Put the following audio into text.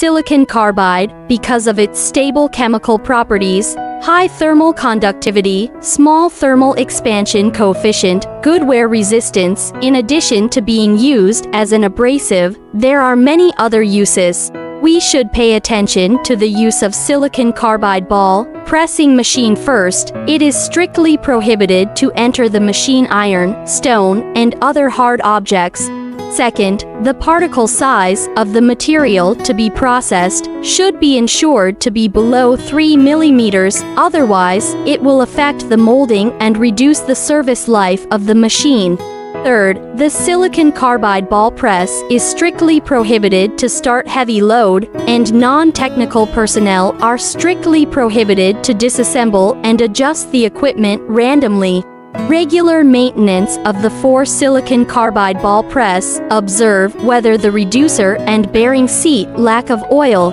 silicon carbide, because of its stable chemical properties, high thermal conductivity, small thermal expansion coefficient, good wear resistance, in addition to being used as an abrasive, there are many other uses. We should pay attention to the use of silicon carbide ball pressing machine first. It is strictly prohibited to enter the machine iron, stone, and other hard objects. Second, the particle size of the material to be processed should be ensured to be below 3 millimeters, otherwise, it will affect the molding and reduce the service life of the machine. Third, the silicon carbide ball press is strictly prohibited to start heavy load, and non-technical personnel are strictly prohibited to disassemble and adjust the equipment randomly. Regular maintenance of the 4 silicon carbide ball press. Observe whether the reducer and bearing seat lack of oil,